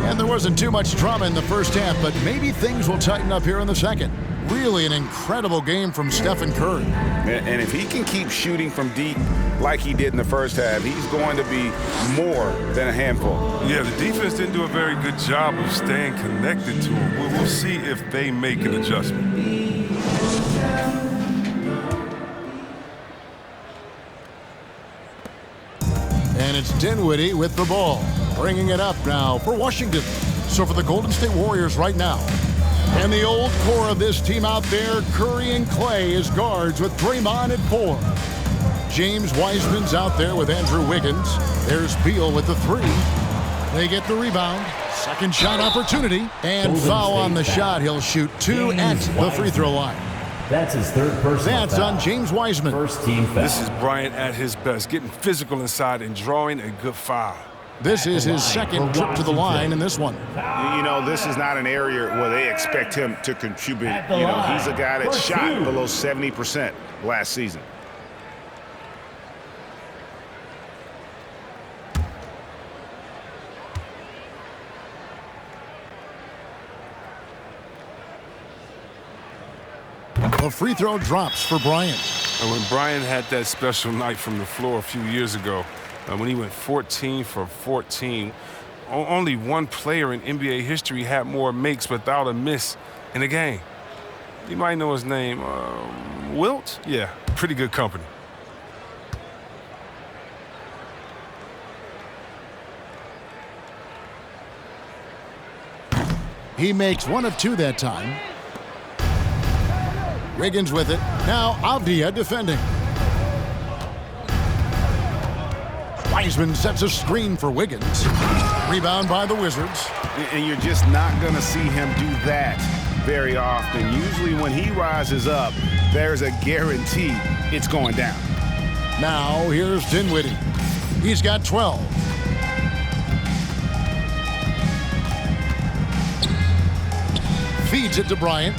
And there wasn't too much drama in the first half, but maybe things will tighten up here in the second. Really an incredible game from Stephen Curry. And if he can keep shooting from deep like he did in the first half, he's going to be more than a handful. Yeah, the defense didn't do a very good job of staying connected to him. We'll see if they make an adjustment. And it's Dinwiddie with the ball, bringing it up now for Washington. So for the Golden State Warriors right now. And the old core of this team out there, Curry and Clay as guards with Draymond at 4. James Wiseman's out there with Andrew Wiggins. There's Beal with the 3. They get the rebound. Second shot opportunity. And foul on the shot. He'll shoot 2 at the free throw line. That's his third personal That's foul. On James Wiseman. First team foul. This is Bryant at his best, getting physical inside and drawing a good foul. This is his second trip to the line in this one. You know, this is not an area where they expect him to contribute. You know, he's a guy that shot below 70% last season. The free throw drops for Bryant. And when Bryant had that special night from the floor a few years ago, when he went 14 for 14, only one player in NBA history had more makes without a miss in a game. You might know his name, Wilt? Yeah, pretty good company. He makes 1 of 2 that time. Wiggins with it. Now Avdia defending. Wiseman sets a screen for Wiggins. Rebound by the Wizards. And you're just not going to see him do that very often. Usually when he rises up, there's a guarantee it's going down. Now here's Dinwiddie. He's got 12. Feeds it to Bryant.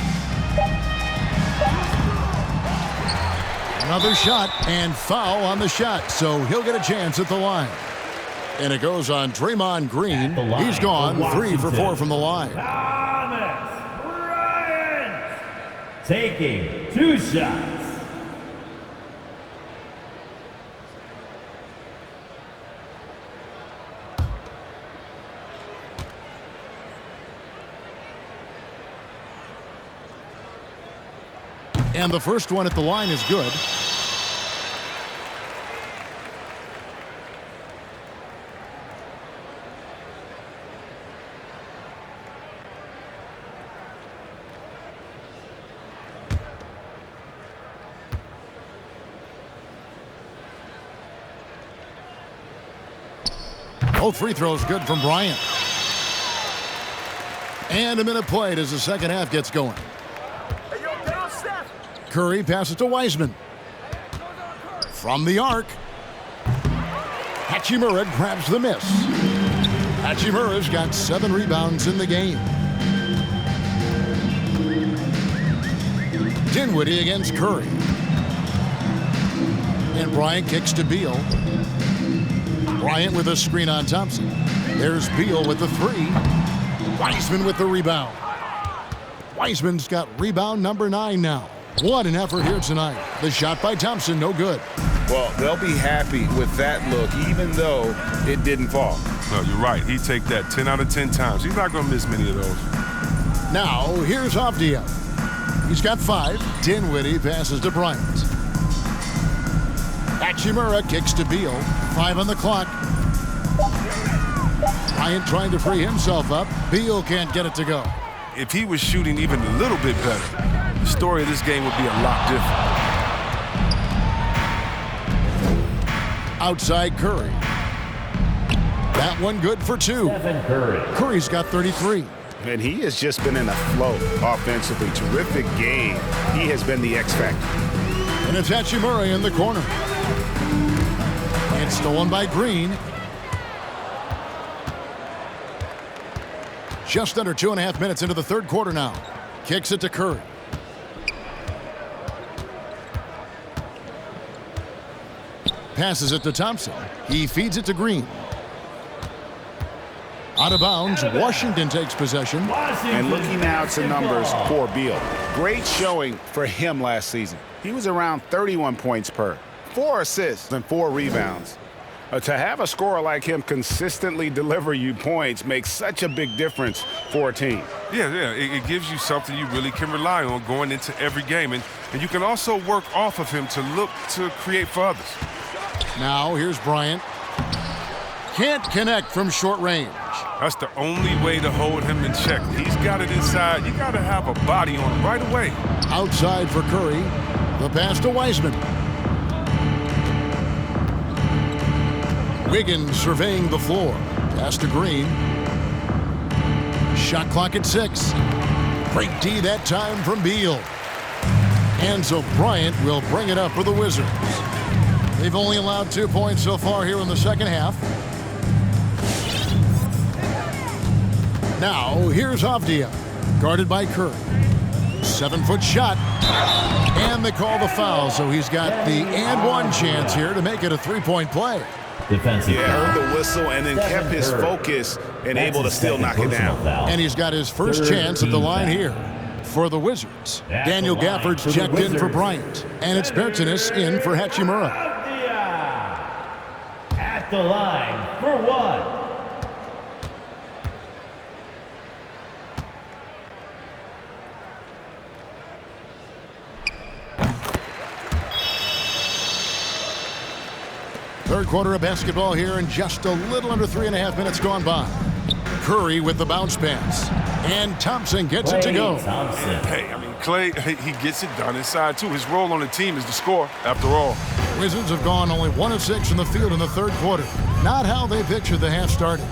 Another shot and foul on the shot, so he'll get a chance at the line. And it goes on Draymond Green. He's gone 3 for 4 from the line. Thomas Bryant taking 2 shots. And the first one at the line is good. Both free throws good from Bryant. And a minute played as the second half gets going. Curry passes to Wiseman. From the arc. Hachimura grabs the miss. Hachimura's got 7 rebounds in the game. Dinwiddie against Curry. And Bryant kicks to Beal. Bryant with a screen on Thompson. There's Beal with the 3. Wiseman with the rebound. Wiseman's got rebound number 9 now. What an effort here tonight. The shot by Thompson, no good. Well, they'll be happy with that look, even though it didn't fall. No, you're right. He'd take that 10 out of 10 times. He's not going to miss many of those. Now, here's Avdia. He's got 5. Dinwiddie passes to Bryant. Hachimura kicks to Beal. 5 on the clock. Bryant trying to free himself up. Beal can't get it to go. If he was shooting even a little bit better, the story of this game would be a lot different. Outside Curry. That one good for 2. Stephen Curry. Curry's got 33. And he has just been in a flow offensively. Terrific game. He has been the X factor. And it's Hachimura in the corner. It's stolen by Green. Just under 2.5 minutes into the third quarter now. Kicks it to Curry. Passes it to Thompson. He feeds it to Green. Out of bounds, Washington takes possession. And looking now at some numbers for Beal. Great showing for him last season. He was around 31 points per, 4 assists and 4 rebounds. To have a scorer like him consistently deliver you points makes such a big difference for a team. Yeah, it gives you something you really can rely on going into every game. And you can also work off of him to look to create for others. Now here's Bryant. Can't connect from short range. That's the only way to hold him in check. He's got it inside. You got to have a body on him right away. Outside for Curry. The pass to Wiseman. Wiggins surveying the floor. Pass to Green. Shot clock at 6. Great D that time from Beal. And so Bryant will bring it up for the Wizards. They've only allowed 2 points so far here in the second half. Now, here's Avdia, guarded by Curry. 7-foot shot. And they call the foul, so he's got the and one chance here to make it a 3-point play. Defensive Heard the whistle and then kept his focus and able to still knock it down. And he's got his first chance at the line here for the Wizards. Daniel Gafford's checked in for Bryant, and it's Bertans in for Hachimura. at the line for one. Third quarter of basketball here, and just a little under 3.5 minutes gone by. Curry with the bounce pass, and Thompson gets it to go. Hey, I mean, Clay, he gets it done inside, too. His role on the team is to score, after all. Wizards have gone only 1 of 6 in the field in the third quarter. Not how they pictured the half started.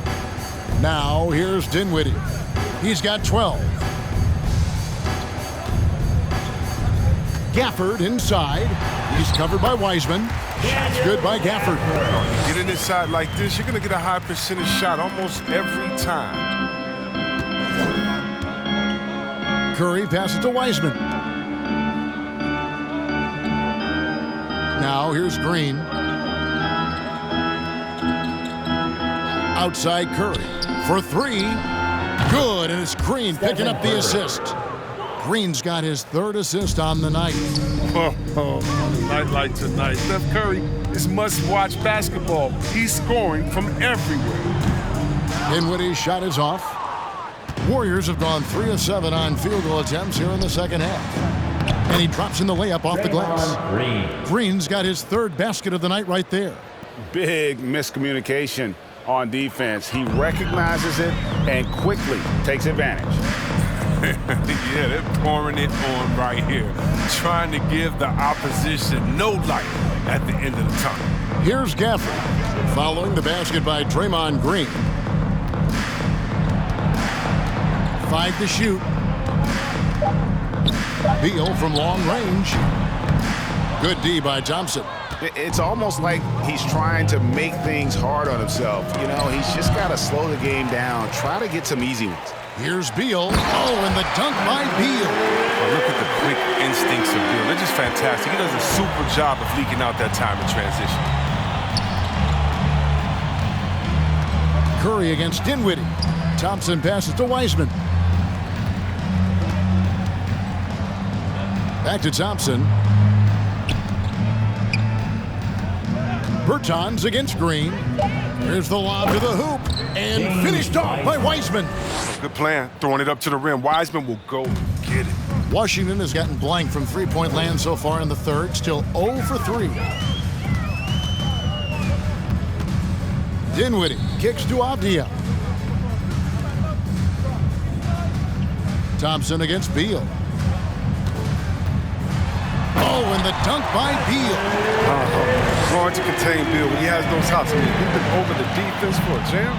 Now, here's Dinwiddie. He's got 12. Gafford inside. He's covered by Wiseman. Shot's good by Gafford. You get it inside like this, you're going to get a high percentage shot almost every time. Curry passes to Wiseman. Now here's Green. Outside Curry for 3. Good, and it's Green picking up the assist. Green's got his 3rd assist on the night. On a night like tonight, Steph Curry is must-watch basketball. He's scoring from everywhere. Dinwiddie's shot is off. Warriors have gone 3 of 7 on field goal attempts here in the second half. And he drops in the layup off the glass. Green's got his 3rd basket of the night right there. Big miscommunication on defense. He recognizes it and quickly takes advantage. Yeah, they're pouring it on right here, trying to give the opposition no light at the end of the tunnel. Here's Gafford, following the basket by Draymond Green. 5 to shoot. Beal from long range. Good D by Thompson. It's almost like he's trying to make things hard on himself. You know, he's just got to slow the game down, try to get some easy ones. Here's Beal. Oh, and the dunk by Beal. Oh, look at the quick instincts of Beal. They're just fantastic. He does a super job of leaking out that time in transition. Curry against Dinwiddie. Thompson passes to Wiseman. Back to Thompson. Bertans against Green. Here's the lob to the hoop. And finished off by Wiseman. Good plan. Throwing it up to the rim. Wiseman will go get it. Washington has gotten blank from three-point land so far in the third. Still 0 for 3. Dinwiddie kicks to Avdia. Thompson against Beal. Oh, and the dunk by Beal. Hard to contain Beal when he has those hops. I mean, he's been over the defense for a jam.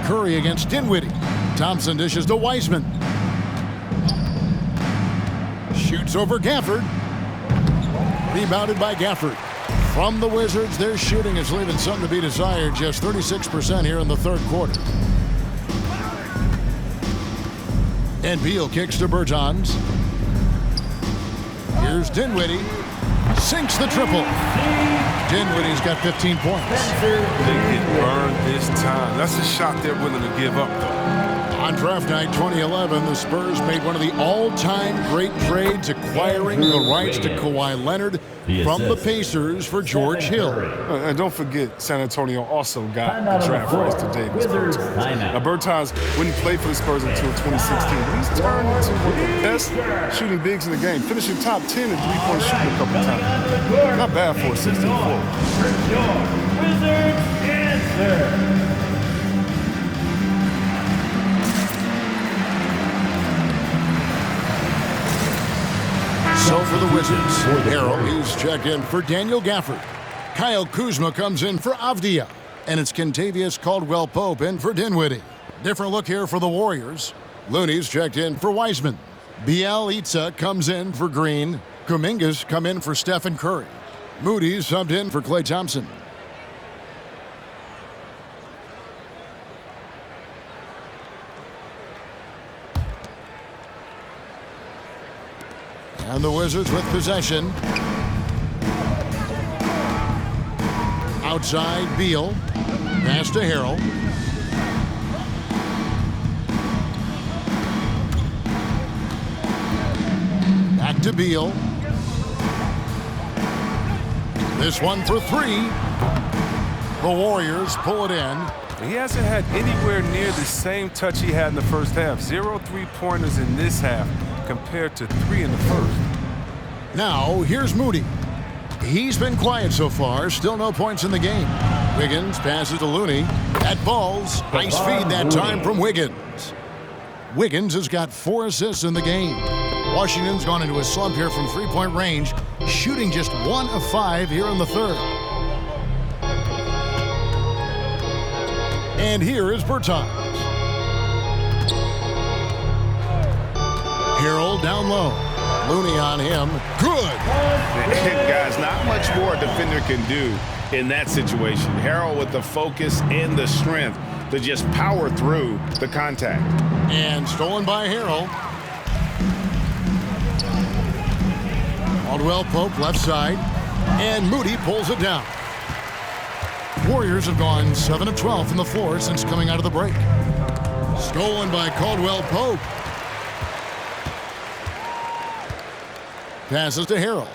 Curry against Dinwiddie. Thompson dishes to Wiseman. Shoots over Gafford. Rebounded by Gafford. From the Wizards, their shooting is leaving something to be desired. Just 36% here in the third quarter. And Beal kicks to Bertans. Here's Dinwiddie. Sinks the triple. Dinwiddie's got 15 points. They get burned this time. That's a shot they're willing to give up, though. On draft night 2011, the Spurs made one of the all-time great trades, acquiring the rights to Kawhi Leonard from the Pacers for George Hill. And don't forget, San Antonio also got the draft rights to Davis Bertans. Now, Bertans wouldn't play for the Spurs until 2016, but he's turned into one of the best shooting bigs in the game, finishing top 10 in three-point shooting a couple times. Not bad for a 16-4. Wizards answer. So for the Wizards, Harold is checked in for Daniel Gafford. Kyle Kuzma comes in for Avdia. And it's Kentavious Caldwell-Pope in for Dinwiddie. Different look here for the Warriors. Looney's checked in for Wiseman. Bielitsa comes in for Green. Kumingas come in for Stephen Curry. Moody's subbed in for Klay Thompson. And the Wizards with possession. Outside, Beal. Pass to Harrell. Back to Beal. This one for three. The Warriors pull it in. He hasn't had anywhere near the same touch he had in the first half. 0 3-pointers in this half compared to 3 in the first. Now, here's Moody. He's been quiet so far. Still no points in the game. Wiggins passes to Looney. That falls. Nice feed that time from Wiggins. Wiggins has got 4 assists in the game. Washington's gone into a slump here from three-point range, shooting just 1 of 5 here in the third. And here is Bertans. Harold down low. Looney on him. Good. Guys, not much more a defender can do in that situation. Harold with the focus and the strength to just power through the contact. And stolen by Harold. Caldwell-Pope left side. And Moody pulls it down. Warriors have gone 7 of 12 from the floor since coming out of the break. Stolen by Caldwell-Pope. Passes to Harold.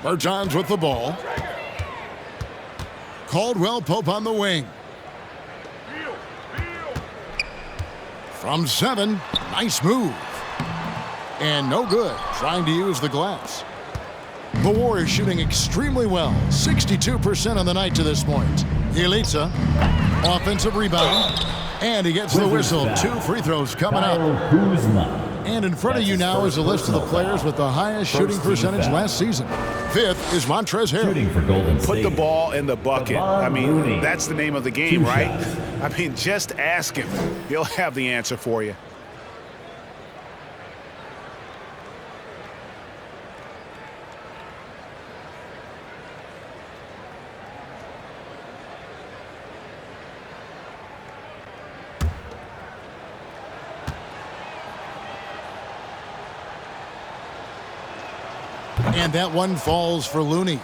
Bertans with the ball. Caldwell-Pope on the wing. From 7, nice move. And no good, trying to use the glass. The Warriors shooting extremely well, 62% on the night to this point. Bielitsa, offensive rebound, and he gets the whistle. 2 free throws coming up. And in front of you now is a list of the players with the highest shooting percentage last season. 5th is Montrezl Harrell. Shooting for Golden Put State. the ball in the bucket. I mean, that's the name of the game, right? I mean, just ask him. He'll have the answer for you. And that one falls for Looney.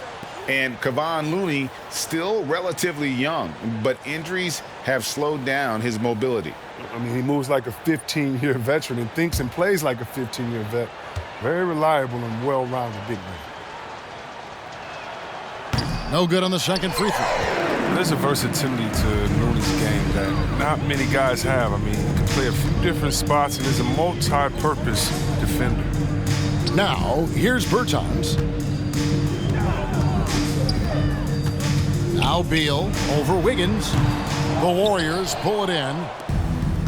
And Kevon Looney still relatively young, but injuries have slowed down his mobility. I mean, he moves like a 15-year veteran and thinks and plays like a 15-year vet. Very reliable and well-rounded big man. No good on the second free throw. There's a versatility to Looney's game that not many guys have. I mean, he can play a few different spots and is a multi-purpose defender. Now, here's Bertans. Now Beal over Wiggins. The Warriors pull it in.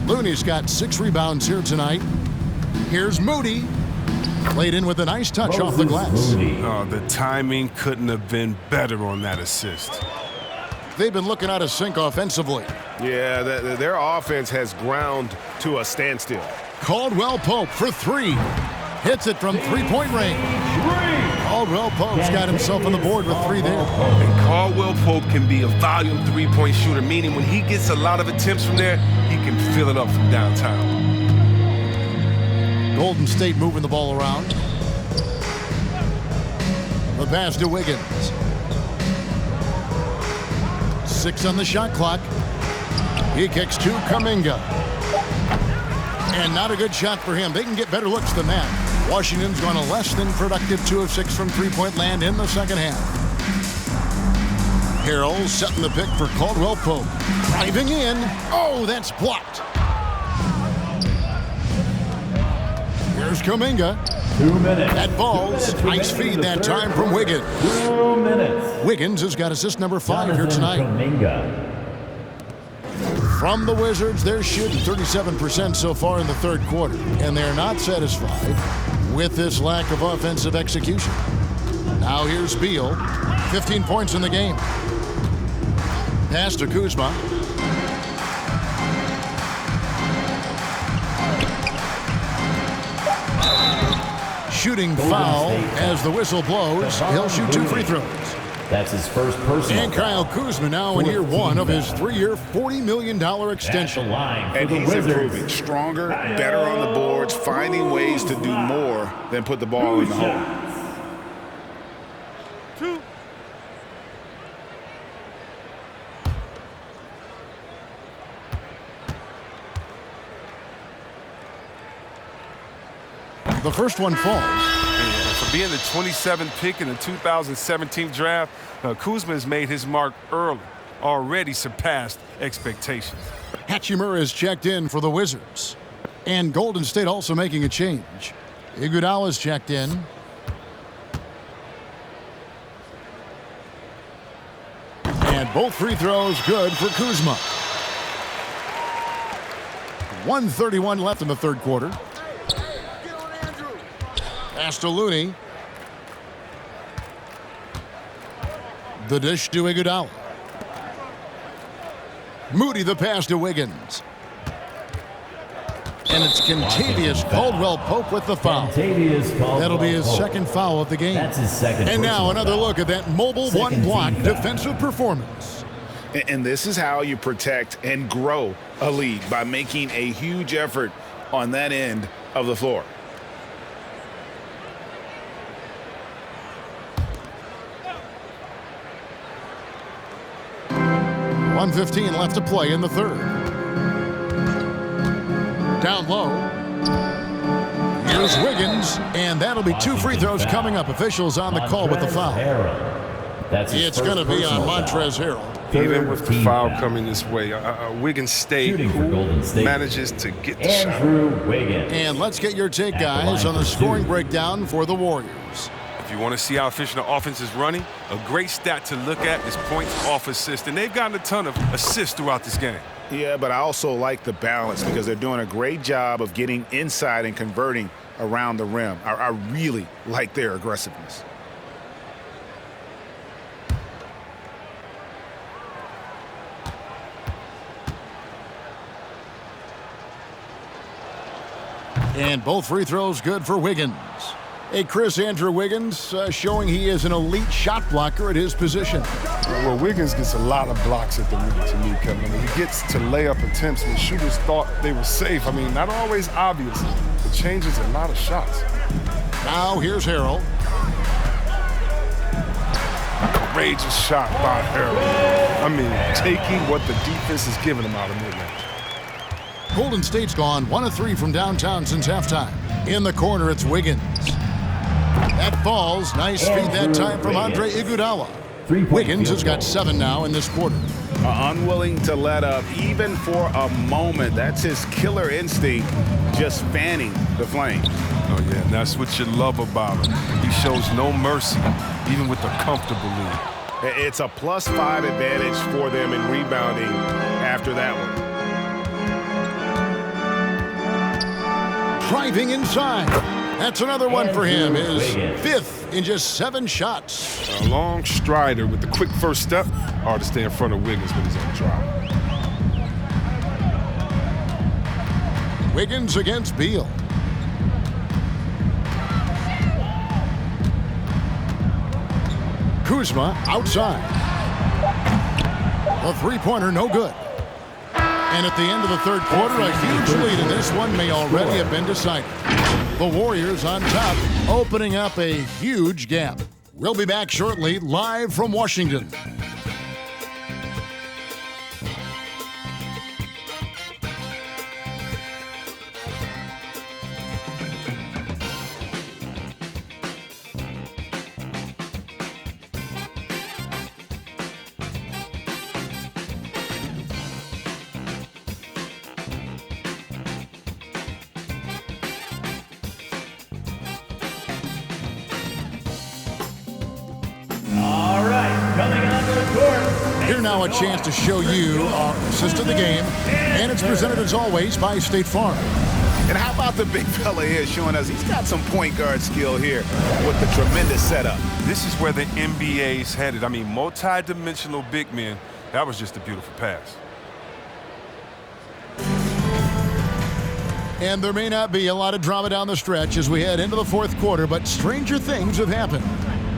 Looney's got 6 rebounds here tonight. Here's Moody. Played in with a nice touch off the glass. Oh, the timing couldn't have been better on that assist. They've been looking out of sync offensively. Yeah, their offense has ground to a standstill. Caldwell-Pope for 3. Hits it from three-point range. Caldwell-Pope's got himself on the board with 3 there. And Caldwell-Pope can be a volume three-point shooter, meaning when he gets a lot of attempts from there, he can fill it up from downtown. Golden State moving the ball around. The pass to Wiggins. 6 on the shot clock. He kicks to Kuminga. And not a good shot for him. They can get better looks than that. Washington's gone a less than productive 2 of 6 from three-point land in the second half. Harrell setting the pick for Caldwell Pope. Driving in. Oh, that's blocked. Here's Kuminga. 2 minutes. That falls. Nice feed that time from Wiggins. 2 minutes. Wiggins has got assist number 5 here tonight. Kuminga. From the Wizards, they're shooting 37% so far in the third quarter, and they're not satisfied with this lack of offensive execution. Now here's Beal. 15 points in the game. Pass to Kuzma. Shooting foul as the whistle blows. He'll shoot 2 free throws. That's his first personal. And Kyle Kuzma now in year 1 of his 3-year, $40 million extension. And he's improving. Stronger, better on the boards, finding ways to do more than put the ball in the hole. The first one falls. For being the 27th pick in the 2017 draft, Kuzma has made his mark early, already surpassed expectations. Hachimura is checked in for the Wizards. And Golden State also making a change. Iguodala's checked in. And both free throws good for Kuzma. 1:31 left in the third quarter. Pass to Looney. The dish to Iguodala. Moody the pass to Wiggins. And it's Kentavious Caldwell Pope with the foul. That'll be his second foul of the game. That's his second. And now another look at that mobile one-block defensive performance. And this is how you protect and grow a lead, by making a huge effort on that end of the floor. .115 left to play in the third. Down low. Here's Wiggins, and that'll be 2 free throws coming up. Officials on the call with the foul. It's going to be on Montrezl Harrell. Even with the foul coming this way, Wiggins stayed cool, manages to get the shot. And let's get your take, guys, on the scoring breakdown for the Warriors. If you want to see how efficient the offense is running, a great stat to look at is points off assist. And they've gotten a ton of assists throughout this game. Yeah, but I also like the balance because they're doing a great job of getting inside and converting around the rim. I really like their aggressiveness. And both free throws good for Wiggins. Hey, Chris, Andrew Wiggins showing he is an elite shot blocker at his position. Well, Wiggins gets a lot of blocks at the rim to me, Kevin. I mean, he gets to layup attempts when shooters thought they were safe. I mean, not always obvious, but changes a lot of shots. Now here's Harrell. Courageous shot by Harrell. I mean, taking what the defense is giving him out of mid-range. Golden State's gone 1 of 3 from downtown since halftime. In the corner, it's Wiggins. That falls. Nice feed that time from Andre Iguodala. Wiggins has got 7 now in this quarter. Unwilling to let up even for a moment. That's his killer instinct, just fanning the flame. Oh, yeah, and that's what you love about him. He shows no mercy, even with a comfortable lead. It's a +5 advantage for them in rebounding after that one. Driving inside. That's another one for him. His 5th in just 7 shots. A long strider with the quick first step. Hard to stay in front of Wiggins when he's on the drive. Wiggins against Beal. Kuzma outside. A three-pointer, no good. And at the end of the third quarter, a huge lead in this one may already have been decided. The Warriors on top, opening up a huge gap. We'll be back shortly, live from Washington. Here now a chance to show you our assist of the game, and it's presented as always by State Farm. And how about the big fella here showing us he's got some point guard skill here with the tremendous setup. This is where the NBA's headed. I mean, multi-dimensional big men. That was just a beautiful pass. And there may not be a lot of drama down the stretch as we head into the fourth quarter, but stranger things have happened.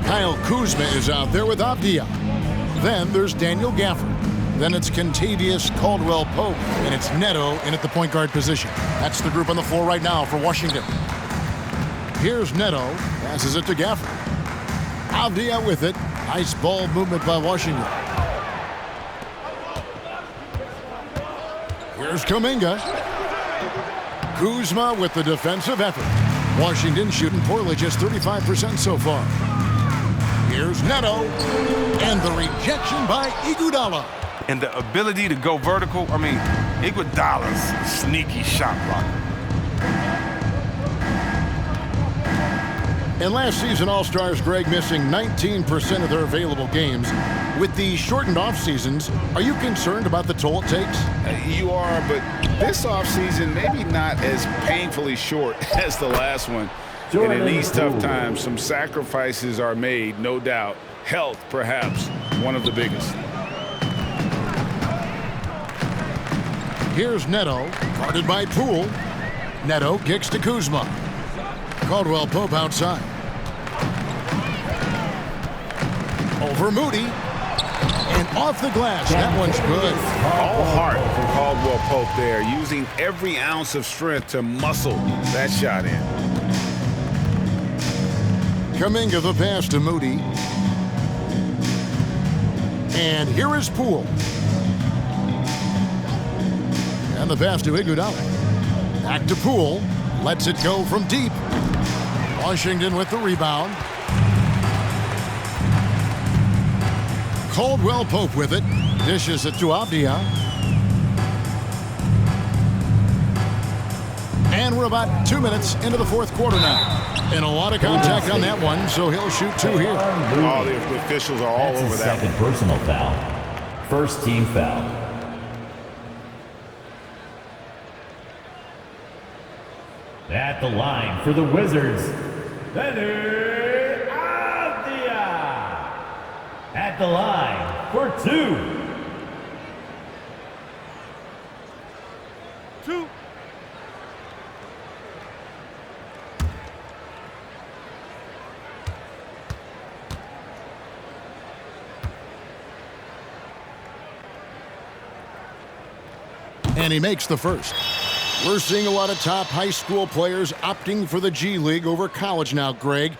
Kyle Kuzma is out there with Avdia. Then there's Daniel Gafford. Then it's Kentavious Caldwell-Pope, and it's Neto in at the point guard position. That's the group on the floor right now for Washington. Here's Neto, passes it to Gafford. Avdia with it. Nice ball movement by Washington. Here's Kuminga. Kuzma with the defensive effort. Washington shooting poorly, just 35% so far. Here's Neto, and the rejection by Iguodala. And the ability to go vertical, I mean, Iguodala's sneaky shot blocker. And last season, All-Stars Greg missing 19% of their available games. With the shortened off-seasons, are you concerned about the toll it takes? You are, but this offseason maybe not as painfully short as the last one. And in these tough times, some sacrifices are made, no doubt. Health, perhaps, one of the biggest. Here's Neto, guarded by Poole. Neto kicks to Kuzma. Caldwell-Pope outside. Over Moody. And off the glass. That one's good. All heart from Caldwell-Pope there, using every ounce of strength to muscle that shot in. Kuminga the pass to Moody. And here is Poole. And the pass to Iguodala. Back to Poole. Lets it go from deep. Washington with the rebound. Caldwell-Pope with it. Dishes it to Avdia. And we're about 2 minutes into the fourth quarter now. And a lot of contact on that one, so he'll shoot two here. All the officials are all over that one. Second personal foul. First team foul. At the line for the Wizards, Leonard Avdia. At the line for two. And he makes the first. We're seeing a lot of top high school players opting for the G League over college now, Greg.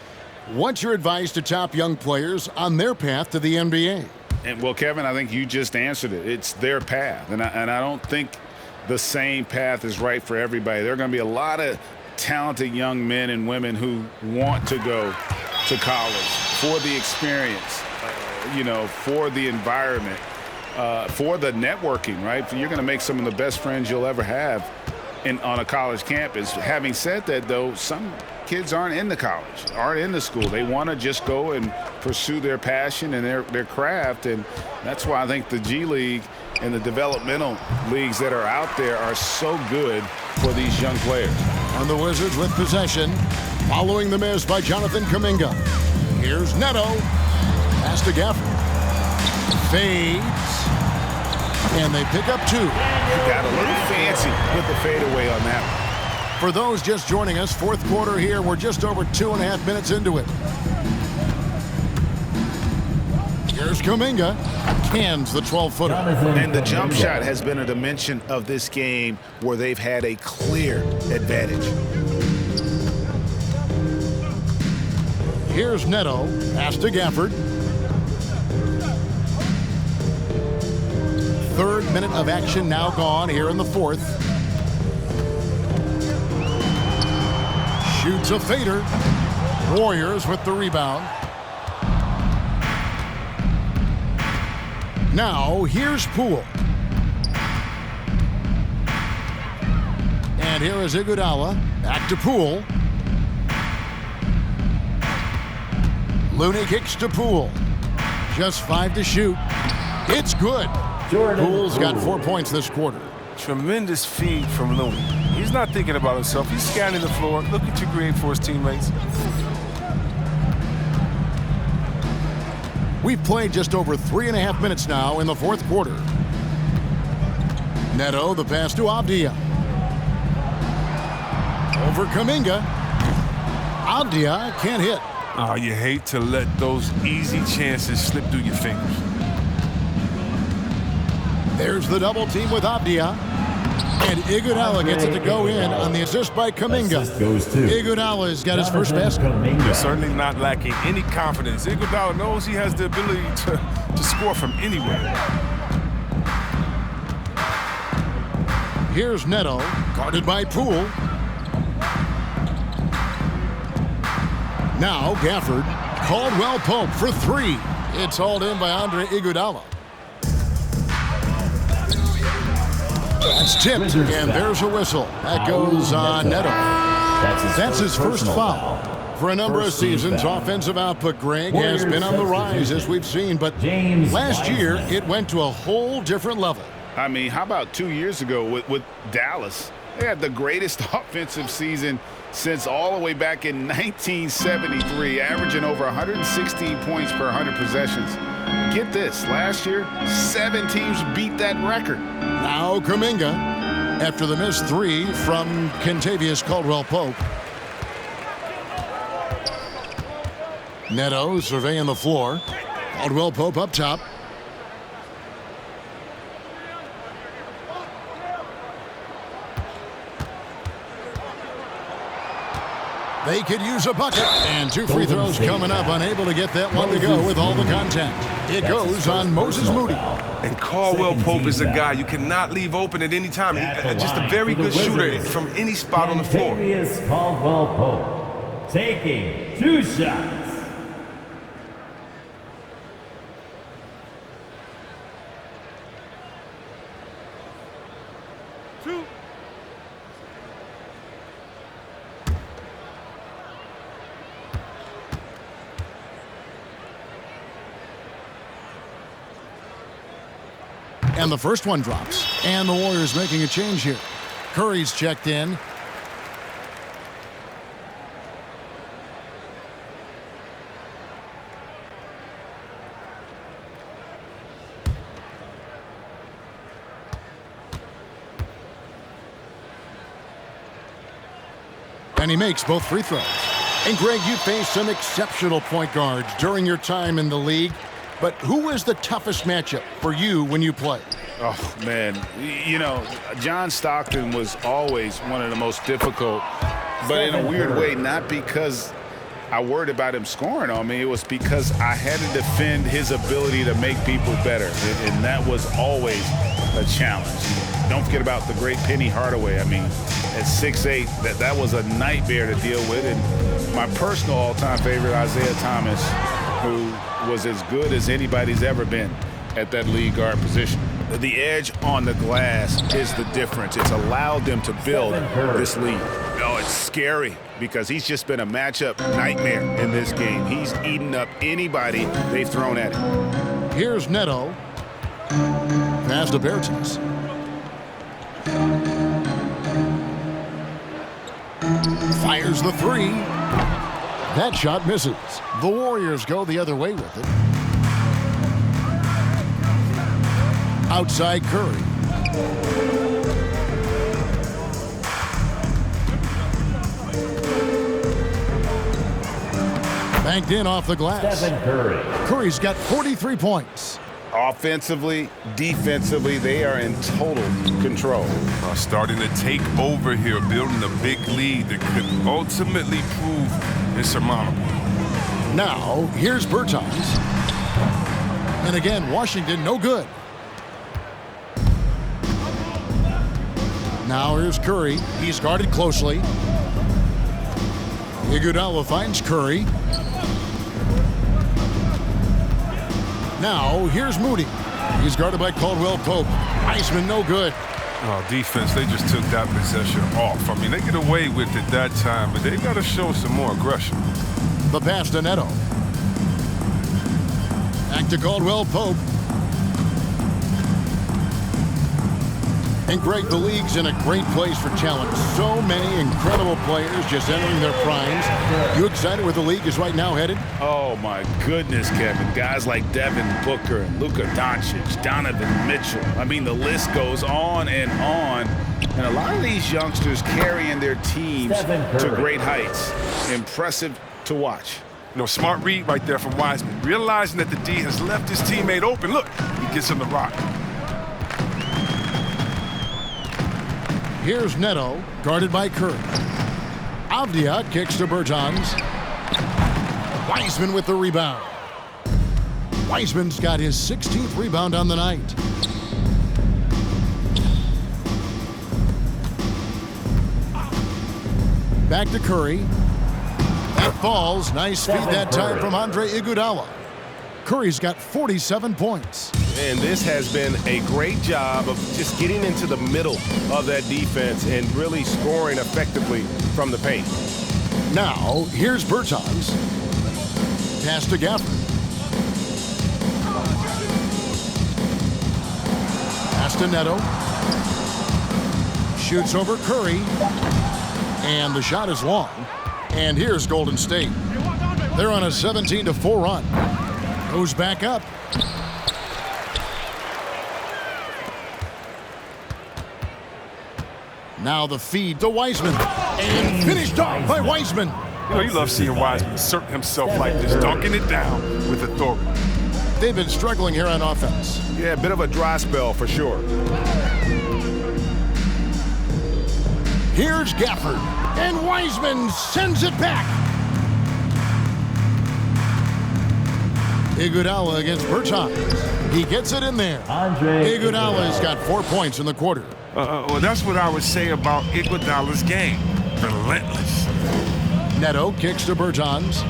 What's your advice to top young players on their path to the NBA? And well, Kevin, I think you just answered it. It's their path. And I don't think the same path is right for everybody. There are going to be a lot of talented young men and women who want to go to college for the experience, for the environment, for the networking, right? You're going to make some of the best friends you'll ever have on a college campus. Having said that, though, some kids aren't in the college, aren't in the school. They want to just go and pursue their passion and their craft, and that's why I think the G League and the developmental leagues that are out there are so good for these young players. And the Wizards with possession, following the miss by Jonathan Kuminga. Here's Neto. Pass to Gafford. Fades. And they pick up two. Got a little fancy with the fadeaway on that one. For those just joining us, fourth quarter here. We're just over 2.5 minutes into it. Here's Kuminga. Cans the 12-footer. And the jump shot has been a dimension of this game where they've had a clear advantage. Here's Neto. Pass to Gafford. Third minute of action now gone here in the fourth. Shoots a fader. Warriors with the rebound. Now here's Poole. And here is Iguodala. Back to Poole. Looney kicks to Poole. Just 5 to shoot. It's good. Poole's got 4 points this quarter. Tremendous feed from Looney. He's not thinking about himself. He's scanning the floor, looking to create for his teammates. We've played just over 3.5 minutes now in the fourth quarter. Neto, the pass to Avdia. Over Kuminga. Avdia can't hit. Oh, you hate to let those easy chances slip through your fingers. There's the double team with Avdia. And Iguodala gets it to go in on the assist by Kuminga. Assist goes to Iguodala's got his first basket. They're certainly not lacking any confidence. Iguodala knows he has the ability to score from anywhere. Here's Neto, guarded by Poole. Now Gafford. Caldwell Pope for 3. It's hauled in by Andre Iguodala. That's tipped, and there's a whistle. That goes on Neto. That's his first foul. For a number of seasons, offensive output, Greg, has been on the rise, as we've seen, but last year it went to a whole different level. I mean, how about 2 years ago with Dallas? They had the greatest offensive season since all the way back in 1973, averaging over 116 points per 100 possessions. Get this, last year, 7 teams beat that record. Now Kuminga, after the missed 3 from Kentavious Caldwell-Pope. Neto surveying the floor. Caldwell-Pope up top. They could use a bucket. And 2 free throws coming up. Unable to get that one to go with all the contact. It goes on Moses Moody. And Caldwell Pope is a guy you cannot leave open at any time. Just a very good shooter from any spot on the floor. Kentavious Caldwell Pope taking 2 shots. And the first one drops. And the Warriors making a change here. Curry's checked in. And he makes both free throws. And Greg, you faced some exceptional point guards during your time in the league. But who was the toughest matchup for you when you played? Oh, man. You know, John Stockton was always one of the most difficult, but in a weird way, not because I worried about him scoring on me. It was because I had to defend his ability to make people better, and that was always a challenge. Don't forget about the great Penny Hardaway. I mean, at 6'8", that was a nightmare to deal with. And my personal all-time favorite, Isaiah Thomas, who was as good as anybody's ever been at that lead guard position. The edge on the glass is the difference. It's allowed them to build this lead. Oh, it's scary because he's just been a matchup nightmare in this game. He's eaten up anybody they've thrown at him. Here's Neto. Pass to Bertans. Fires the 3. That shot misses. The Warriors go the other way with it. Outside Curry. Banked in off the glass. Stephen Curry. Curry's got 43 points. Offensively, defensively, they are in total control. Starting to take over here, building a big lead that could ultimately prove insurmountable. Now, here's Bertans. And again, Washington no good. Now here's Curry. He's guarded closely. Iguodala finds Curry. Now here's Moody. He's guarded by Caldwell Pope. Wiseman no good. Oh, defense, they just took that possession off. I mean, they get away with it that time, but they got to show some more aggression. The pass to Neto. Back to Caldwell Pope. And Greg, the league's in a great place for talent. So many incredible players just entering their primes. You excited where the league is right now headed? Oh, my goodness, Kevin. Guys like Devin Booker and Luka Doncic, Donovan Mitchell. I mean, the list goes on and on. And a lot of these youngsters carrying their teams to great heights. Impressive to watch. You know, smart read right there from Wiseman. Realizing that the D has left his teammate open. Look, he gets him the rock. Here's Neto, guarded by Curry. Avdia kicks to Bertans. Wiseman with the rebound. Wiseman's got his 16th rebound on the night. Back to Curry. That falls. Nice feed that time from Andre Iguodala. Curry's got 47 points. And this has been a great job of just getting into the middle of that defense and really scoring effectively from the paint. Now, here's Bertans. Pass to Gafford. Pass to Neto. Shoots over Curry. And the shot is long. And here's Golden State. They're on a 17-4 run. Goes back up. Now the feed to Wiseman. And finished off by Wiseman. You know, you love seeing Wiseman assert himself like this, dunking it down with authority. They've been struggling here on offense. Yeah, a bit of a dry spell for sure. Here's Gafford. And Wiseman sends it back. Iguodala against Bertans. He gets it in there. Iguodala's got 4 points in the quarter. Well, that's what I would say about Iguodala's game. Relentless. Neto kicks to Bertans.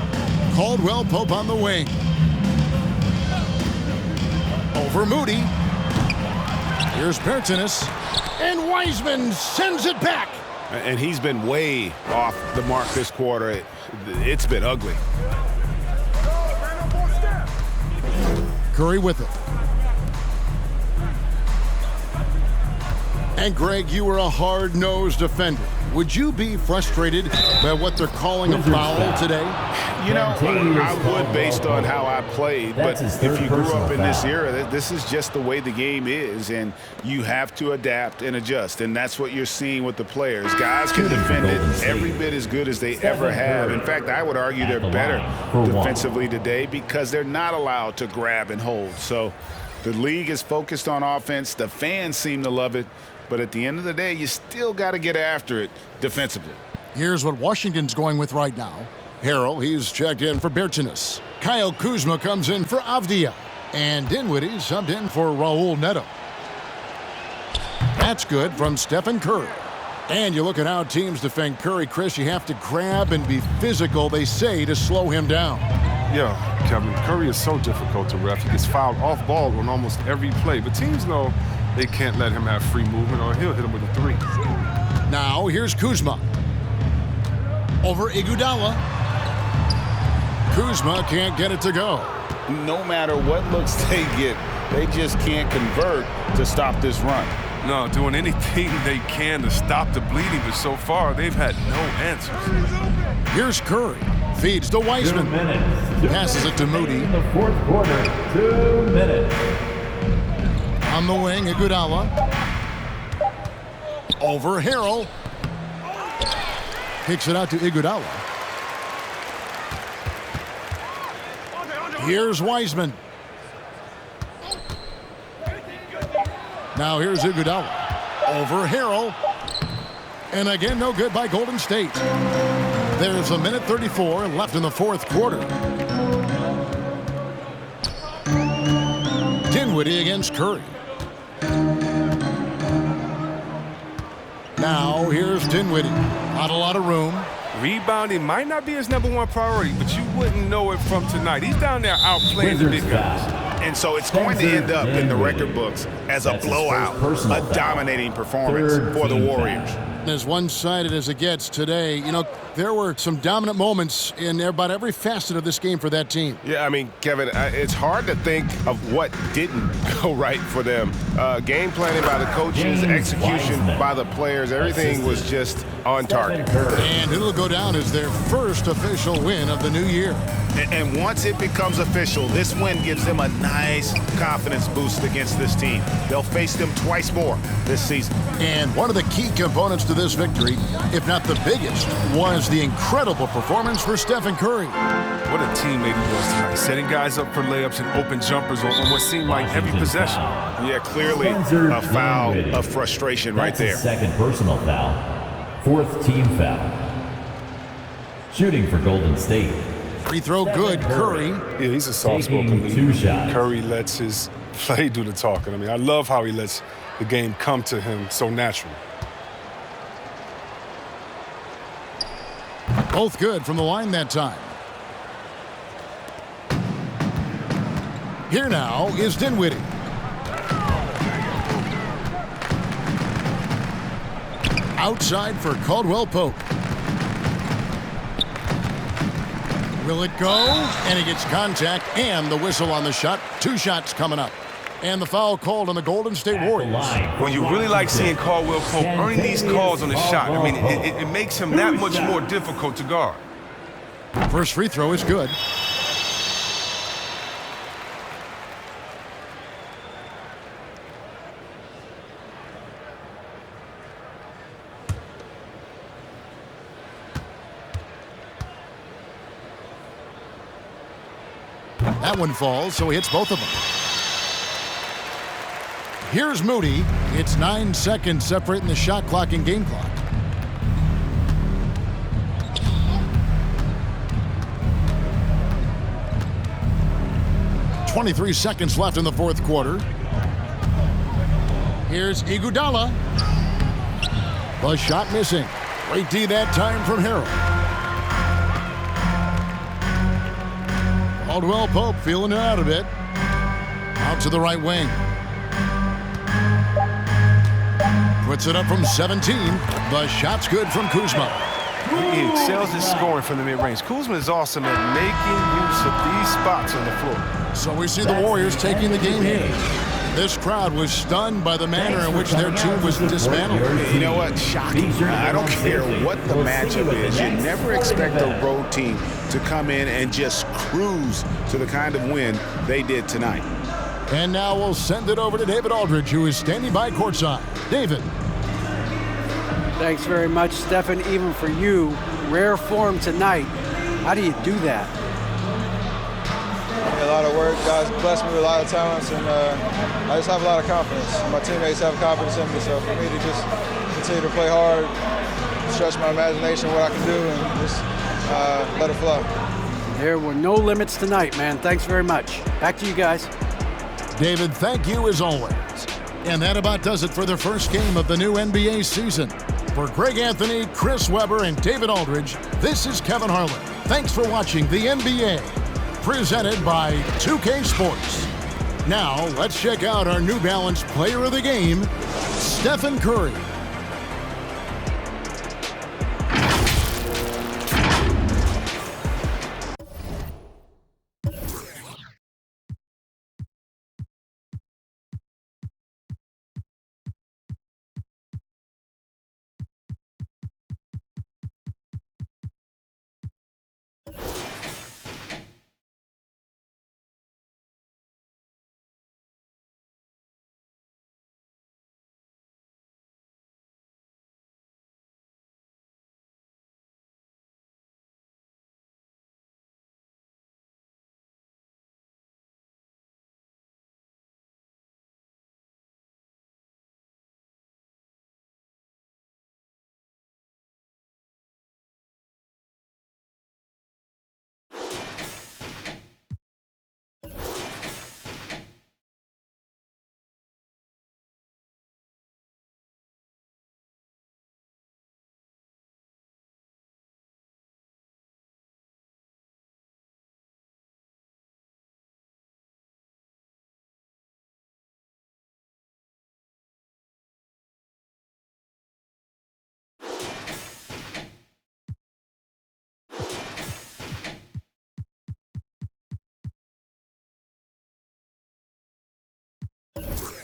Caldwell Pope on the wing. Over Moody. Here's Bertans. And Wiseman sends it back. And he's been way off the mark this quarter. It's been ugly. Curry with it. And Greg, you were a hard-nosed defender. Would you be frustrated by what they're calling a foul today? You know, I would based on how I played, but if you grew up in this era, this is just the way the game is, and you have to adapt and adjust, and that's what you're seeing with the players. Guys can defend it every bit as good as they ever have. In fact, I would argue they're better defensively today because they're not allowed to grab and hold. So the league is focused on offense. The fans seem to love it, but at the end of the day, you still got to get after it defensively. Here's what Washington's going with right now. Harrell, he's checked in for Bertans. Kyle Kuzma comes in for Avdia. And Dinwiddie subbed in for Raul Neto. That's good from Stephen Curry. And you look at how teams defend Curry, Chris, you have to grab and be physical, they say, to slow him down. Yeah, Kevin, Curry is so difficult to ref. He gets fouled off ball on almost every play. But teams know they can't let him have free movement or he'll hit him with a three. Now here's Kuzma. Over Iguodala. Kuzma can't get it to go. No matter what looks they get, they just can't convert to stop this run. No, doing anything they can to stop the bleeding, but so far they've had no answers. Here's Curry. Feeds to Wiseman. Passes it to Moody. In the fourth quarter, 2 minutes. On the wing, Iguodala. Over Harrell. Kicks it out to Iguodala. Here's Wiseman. Now here's Iguodala. Over Harrell. And again, no good by Golden State. There's 1:34 left in the fourth quarter. Dinwiddie against Curry. Now here's Dinwiddie. Not a lot of room. Rebounding might not be his #1 priority, but you wouldn't know it from tonight. He's down there outplaying the big guys. And so it's going to end up in the record books as a blowout, a dominating performance for the Warriors. As one-sided as it gets today, you know, there were some dominant moments in about every facet of this game for that team. Yeah, I mean, Kevin, it's hard to think of what didn't go right for them. Game planning by the coaches, execution by the players, everything was just on target. And it'll go down as their first official win of the new year. And once it becomes official, this win gives them a nice confidence boost against this team. They'll face them twice more this season. And one of the key components to this victory, if not the biggest, was the incredible performance for Stephen Curry. What a teammate he was tonight, setting guys up for layups and open jumpers on what seemed like every possession. Yeah, clearly a foul of frustration right there. Second personal foul. Fourth team foul. Shooting for Golden State. Free throw good, Curry. Yeah, he's a soft-spoken leader. 2 shots. Curry lets his play do the talking. I mean, I love how he lets the game come to him so naturally. Both good from the line that time. Here now is Dinwiddie. Outside for Caldwell Pope. Will it go? And he gets contact and the whistle on the shot. 2 shots coming up. And the foul called on the Golden State Warriors. When you really like seeing Caldwell Pope earning these calls on the shot, I mean, it makes him that much more difficult to guard. First free throw is good. That one falls, so he hits both of them. Here's Moody. It's 9 seconds separating the shot clock and game clock. .23 seconds left in the fourth quarter. Here's Iguodala. The shot missing. Great D that time from Harrell. Caldwell Pope feeling it out a bit. Out to the right wing. Puts it up from 17. The shot's good from Kuzma. He excels at scoring from the mid-range. Kuzma is awesome at making use of these spots on the floor. So we see the Warriors taking the game here. This crowd was stunned by the manner in which their team was dismantled. You know what? Shocking. I don't care what the matchup is. You never expect a road team to come in and just cruise to the kind of win they did tonight. And now we'll send it over to David Aldridge, who is standing by courtside. David. Thanks very much, Stephen. Even for you, rare form tonight. How do you do that? A lot of work. Guys blessed me with a lot of talents, and I just have a lot of confidence. My teammates have confidence in me, so for me to just continue to play hard, stretch my imagination, what I can do, and just let it flow. There were no limits tonight, man. Thanks very much. Back to you guys. David, thank you as always. And that about does it for the first game of the new NBA season. For Greg Anthony, Chris Webber, and David Aldridge, this is Kevin Harlan. Thanks for watching the NBA, presented by 2K Sports. Now, let's check out our New Balance player of the game, Stephen Curry. it.